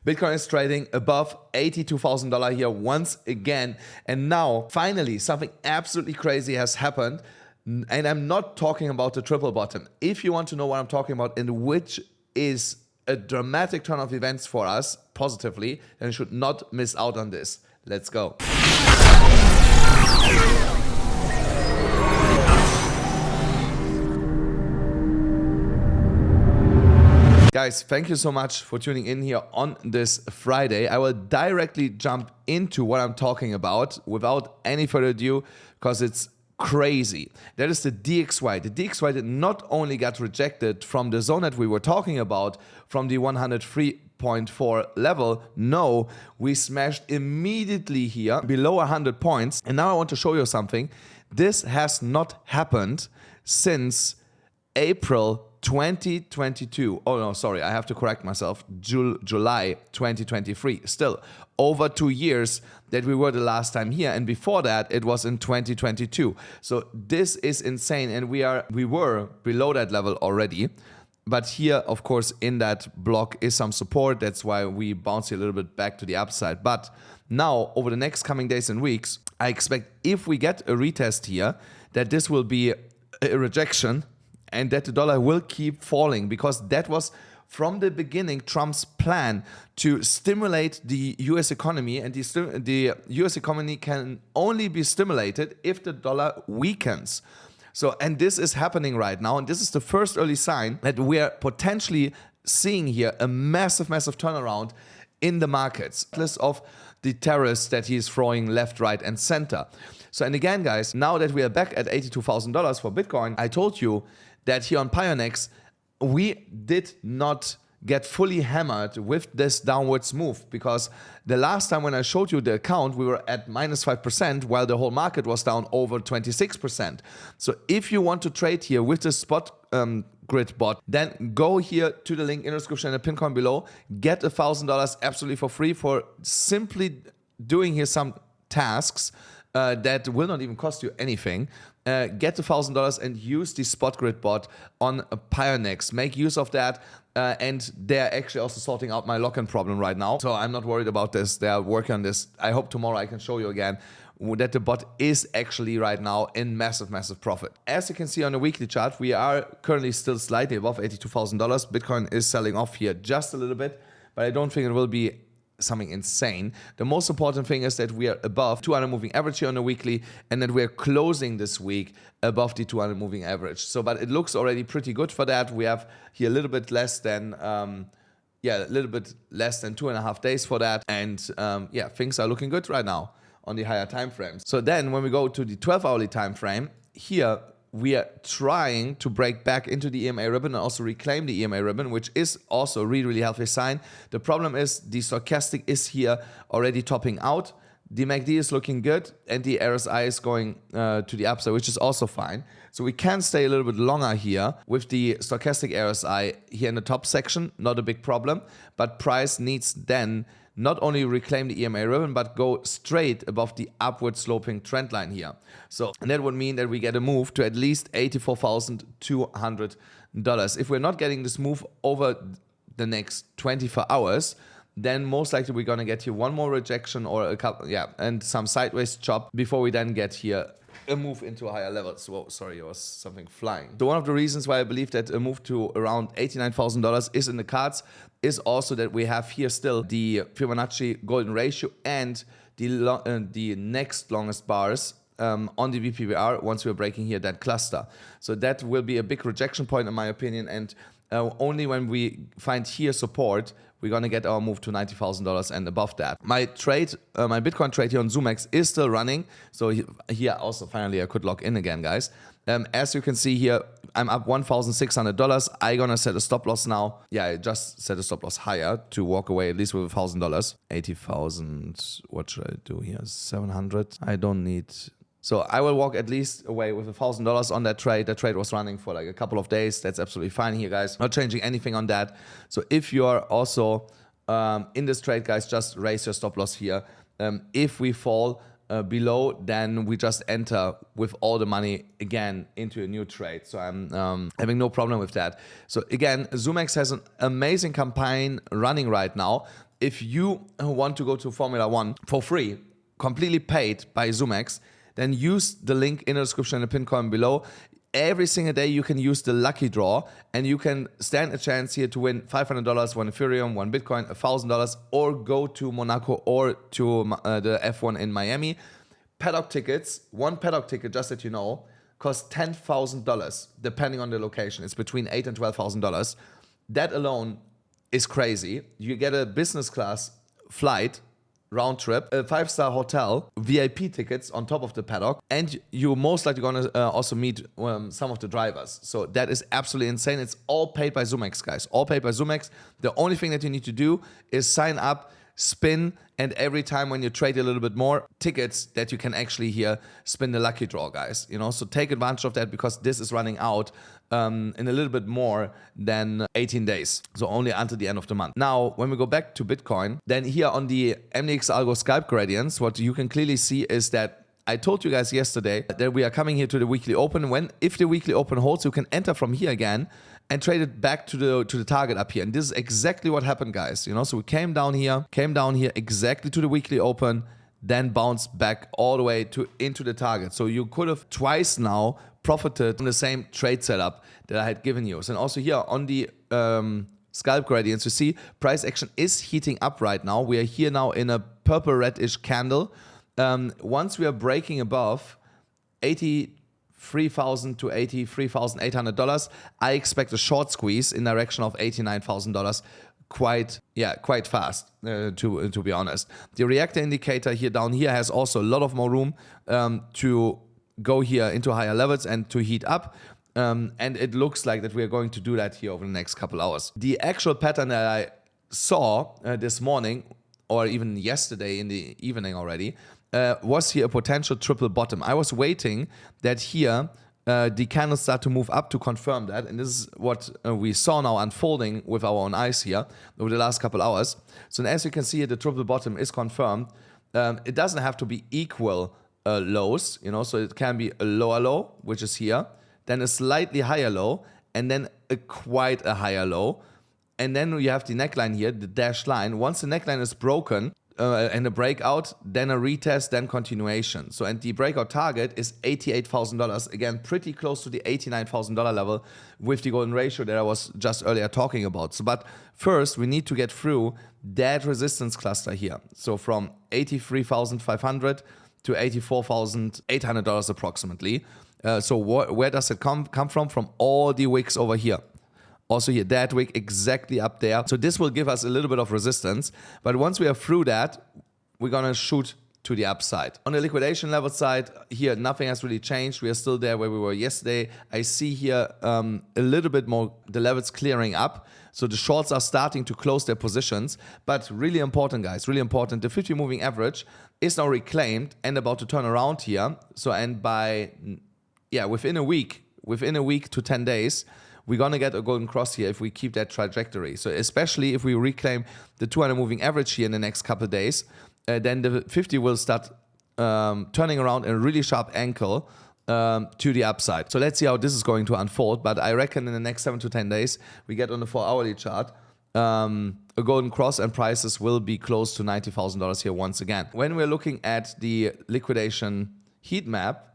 Bitcoin is trading above $82,000 here once again. And now, finally, something absolutely crazy has happened. And I'm not talking about the triple bottom. If you want to know what I'm talking about and which is a dramatic turn of events for us positively, then you should not miss out on this. Let's go. Guys, thank you so much for tuning in here on this Friday. I will directly jump into what I'm talking about without any further ado, because it's crazy. That is the DXY. The DXY did not only got rejected from the zone that we were talking about, from the 103.4 level. No, we smashed immediately here below 100 points. And now I want to show you something. This has not happened since April 2022. Oh no, sorry, I have to correct myself. July 2023. Still over 2 years that we were the last time here, and before that it was in 2022. So this is insane, and we were below that level already. But here, of course, in that block is some support. That's why we bounce a little bit back to the upside. But now, over the next coming days and weeks, I expect if we get a retest here, that this will be a rejection and that the dollar will keep falling, because that was from the beginning Trump's plan to stimulate the US economy, and the US economy can only be stimulated if the dollar weakens. So, and this is happening right now, and this is the first early sign that we are potentially seeing here a massive turnaround in the markets, regardless of the tariffs that he's throwing left, right, and center. So, and again, guys, now that we are back at $82,000 for Bitcoin, I told you that here on PIONEX, we did not get fully hammered with this downwards move, because the last time when I showed you the account, we were at -5%, while the whole market was down over 26%. So if you want to trade here with the spot grid bot, then go here to the link in the description and the pin comment below. Get $1,000 absolutely for free for simply doing here some tasks that will not even cost you anything. Get $1,000 and use the spot grid bot on PIONEX. Make use of that. And they're actually also sorting out my lock-in problem right now. So I'm not worried about this. They are working on this. I hope tomorrow I can show you again that the bot is actually right now in massive profit. As you can see on the weekly chart, we are currently still slightly above $82,000. Bitcoin is selling off here just a little bit, but I don't think it will be something insane. The most important thing is that we are above 200 moving average here on the weekly, and that we're closing this week above the 200 moving average. So, but it looks already pretty good for that. We have here a little bit less than, a little bit less than 2.5 days for that. And yeah, things are looking good right now on the higher time frames. So then when we go to the 12-hourly time frame, here we are trying to break back into the EMA ribbon and also reclaim the EMA ribbon, which is also a really healthy sign. The problem is the stochastic is here already topping out. The MACD is looking good, and the RSI is going to the upside, which is also fine. So we can stay a little bit longer here with the stochastic RSI here in the top section, not a big problem. But price needs then not only reclaim the EMA ribbon, but go straight above the upward sloping trend line here. So, and that would mean that we get a move to at least $84,200. If we're not getting this move over the next 24 hours, then most likely we're gonna get here one more rejection or a couple, and some sideways chop before we then get here a move into a higher level. So, sorry, it was something flying. So one of the reasons why I believe that a move to around $89,000 is in the cards is also that we have here still the Fibonacci golden ratio and the next longest bars on the VPVR once we're breaking here that cluster. So that will be a big rejection point in my opinion, and only when we find here support, we're gonna get our move to $90,000 and above that. My trade, my Bitcoin trade here on ZoomX is still running. So here also finally I could log in again, guys. As you can see here, I'm up $1,600. I'm gonna set a stop loss now. Yeah, I just set a stop loss higher to walk away at least with $1,000. 80,000, what should I do here? 700, I don't need. So I will walk at least away with $1,000 on that trade. That trade was running for like a couple of days. That's absolutely fine here, guys. Not changing anything on that. So if you are also in this trade, guys, just raise your stop loss here. If we fall below, then we just enter with all the money again into a new trade. So I'm having no problem with that. So again, ZoomX has an amazing campaign running right now. if you want to go to Formula One for free, completely paid by ZoomX, then use the link in the description and the pin comment below. Every single day you can use the lucky draw and you can stand a chance here to win $500, 1 Ethereum, 1 Bitcoin, $1,000, or go to Monaco or to the F1 in Miami. Paddock tickets, one paddock ticket, just that you know, costs $10,000 depending on the location. It's between $8,000 and $12,000. That alone is crazy. You get a business class flight, round trip, a 5-star hotel, VIP tickets on top of the paddock, and you're most likely going to also meet some of the drivers. So that is absolutely insane. It's all paid by ZoomX, guys. All paid by ZoomX. The only thing that you need to do is sign up, spin, and every time when you trade a little bit more, tickets that you can actually here spin the lucky draw, guys. You know, so take advantage of that because this is running out in a little bit more than 18 days. So only until the end of the month. Now, when we go back to Bitcoin, then here on the MDX Algo scalp gradients, what you can clearly see is that I told you guys yesterday that we are coming here to the weekly open. If the weekly open holds, you can enter from here again and trade it back to the target up here. And this is exactly what happened, guys. You know, so we came down here exactly to the weekly open, then bounced back all the way into the target. So you could have twice now profited from the same trade setup that I had given you. And also here on the scalp gradients, you see price action is heating up right now. We are here now in a purple reddish candle. Once we are breaking above $83,000 to $83,800, I expect a short squeeze in direction of $89,000 quite fast, to be honest. The reactor indicator here down here has also a lot of more room to go here into higher levels and to heat up. And it looks like that we are going to do that here over the next couple hours. The actual pattern that I saw this morning, or even yesterday in the evening already, was here a potential triple bottom. I was waiting that here the candles start to move up to confirm that, and this is what we saw now unfolding with our own eyes here over the last couple hours. So as you can see here, the triple bottom is confirmed. It doesn't have to be equal lows, you know, so it can be a lower low, which is here, then a slightly higher low, and then quite a higher low. And then you have the neckline here, the dashed line. Once the neckline is broken and a breakout, then a retest, then continuation. So, and the breakout target is $88,000. Again, pretty close to the $89,000 level with the golden ratio that I was just earlier talking about. So, but first, we need to get through that resistance cluster here. So from $83,500 to $84,800 approximately. So where does it come from? From all the wicks over here. Also here, that wick exactly up there. So this will give us a little bit of resistance. But once we are through that, we're going to shoot to the upside. On the liquidation level side, here, nothing has really changed. We are still there where we were yesterday. I see here a little bit more, the levels clearing up. So the shorts are starting to close their positions. But really important, guys, really important. The 50 moving average is now reclaimed and about to turn around here. So, and by, within a week to 10 days, we're going to get a golden cross here if we keep that trajectory. So especially if we reclaim the 200 moving average here in the next couple of days, then the 50 will start turning around in a really sharp ankle to the upside. So let's see how this is going to unfold. But I reckon in the next 7 to 10 days, we get on the 4-hourly chart a golden cross and prices will be close to $90,000 here once again. When we're looking at the liquidation heat map,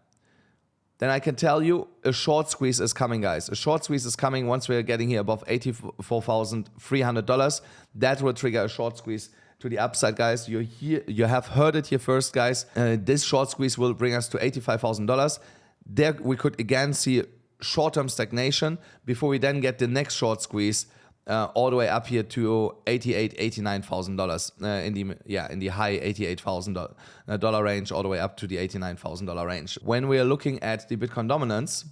then I can tell you a short squeeze is coming, guys. A short squeeze is coming once we're getting here above $84,300. That will trigger a short squeeze to the upside, guys. You have heard it here first, guys. This short squeeze will bring us to $85,000. There we could again see short-term stagnation before we then get the next short squeeze all the way up here to $88,000-$89,000 in the high $88,000 range, all the way up to the $89,000 range. When we are looking at the Bitcoin dominance,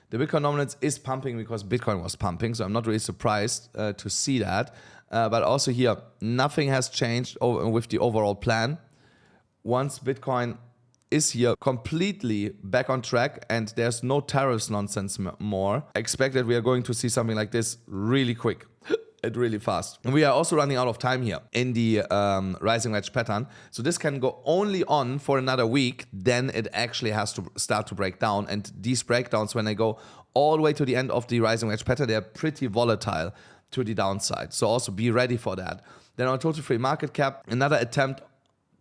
the Bitcoin dominance is pumping because Bitcoin was pumping, so I'm not really surprised to see that. But also here, nothing has changed with the overall plan. Once Bitcoin is here completely back on track and there's no tariffs nonsense more, I expect that we are going to see something like this really quick. Really fast. And we are also running out of time here in the rising wedge pattern. So this can go only on for another week. Then it actually has to start to break down. And these breakdowns, when they go all the way to the end of the rising wedge pattern, they're pretty volatile to the downside. So also be ready for that. Then on total free market cap, another attempt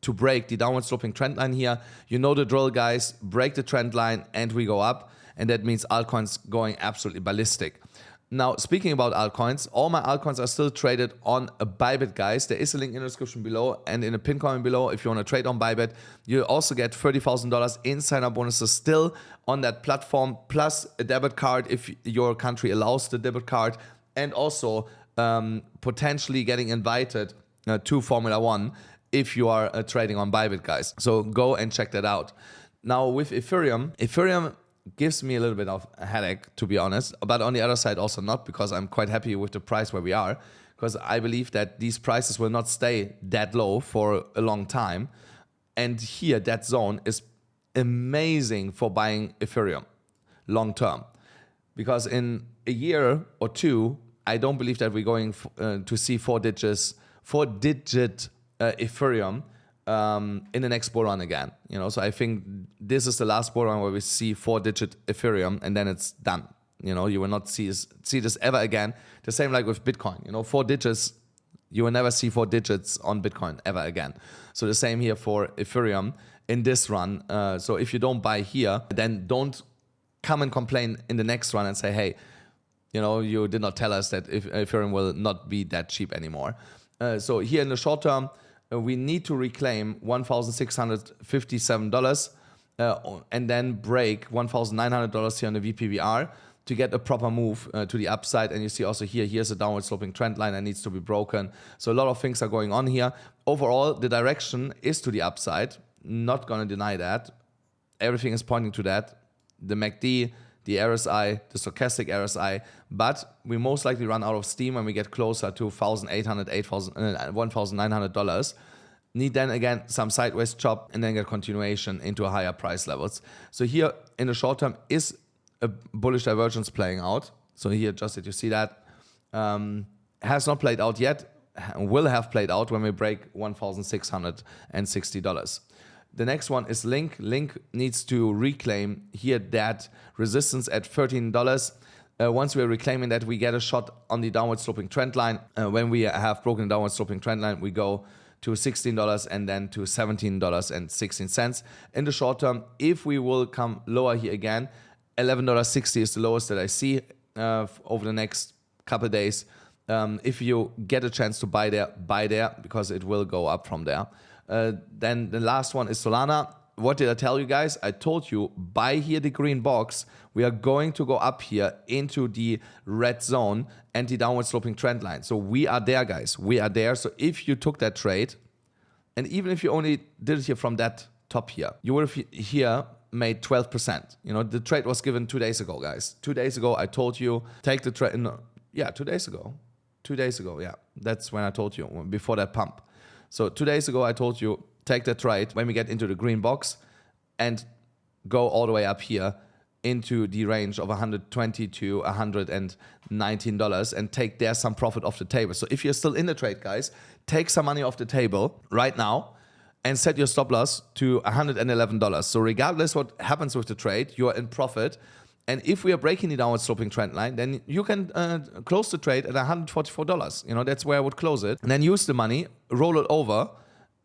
to break the downward sloping trend line here. You know the drill, guys. Break the trend line and we go up. And that means altcoins going absolutely ballistic. Now, speaking about altcoins, all my altcoins are still traded on a Bybit, guys. There is a link in the description below and in a pin comment below if you want to trade on Bybit. You also get $30,000 in sign-up bonuses still on that platform, plus a debit card if your country allows the debit card, and also potentially getting invited to Formula One if you are trading on Bybit, guys. So go and check that out. Now, with Ethereum gives me a little bit of a headache, to be honest, but on the other side also not, because I'm quite happy with the price where we are, because I believe that these prices will not stay that low for a long time. And here, that zone is amazing for buying Ethereum long term, because in a year or two, I don't believe that we're going to see four-digit Ethereum in the next bull run again. So I think this is the last bull run where we see four-digit Ethereum, and then it's done. You will not see this ever again. The same like with Bitcoin. 4 digits, you will never see 4 digits on Bitcoin ever again. So the same here for Ethereum in this run. So if you don't buy here, then don't come and complain in the next run and say, hey, you did not tell us that Ethereum will not be that cheap anymore. So here in the short term, we need to reclaim $1,657 and then break $1,900 here on the VPVR to get a proper move to the upside. And you see also here's a downward sloping trend line that needs to be broken. So a lot of things are going on here. Overall, the direction is to the upside. Not going to deny that. Everything is pointing to that. The MACD, the RSI, the stochastic RSI, but we most likely run out of steam when we get closer to $1,900. Need then again some sideways chop and then get continuation into higher price levels. So here in the short term is a bullish divergence playing out. So here, just that you see that, has not played out yet, will have played out when we break $1,660. The next one is Link. Link needs to reclaim here that resistance at $13. Once we're reclaiming that, we get a shot on the downward sloping trend line. When we have broken the downward sloping trend line, we go to $16 and then to $17.16. In the short term, if we will come lower here again, $11.60 is the lowest that I see over the next couple of days. If you get a chance to buy there because it will go up from there. Then the last one is Solana. What did I tell you guys? I told you, buy here the green box. We are going to go up here into the red zone and the downward sloping trend line. So we are there, guys. We are there. So if you took that trade, and even if you only did it here from that top here, you would have here made 12%. The trade was given 2 days ago, guys. 2 days ago, I told you, take the trade. No, yeah, 2 days ago. 2 days ago, yeah. That's when I told you, before that pump. So 2 days ago, I told you, take that trade when we get into the green box and go all the way up here into the range of $120 to $119 and take there some profit off the table. So if you're still in the trade, guys, take some money off the table right now and set your stop loss to $111. So regardless what happens with the trade, you are in profit. And if we are breaking the downward sloping trend line, then you can close the trade at $144. That's where I would close it. And then use the money, roll it over,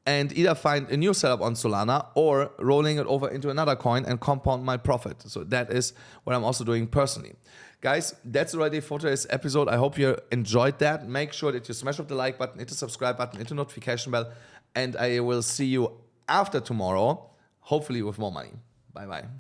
and either find a new setup on Solana or rolling it over into another coin and compound my profit. So that is what I'm also doing personally. Guys, that's already for today's episode. I hope you enjoyed that. Make sure that you smash up the like button, hit the subscribe button, hit the notification bell, and I will see you after tomorrow, hopefully with more money. Bye-bye.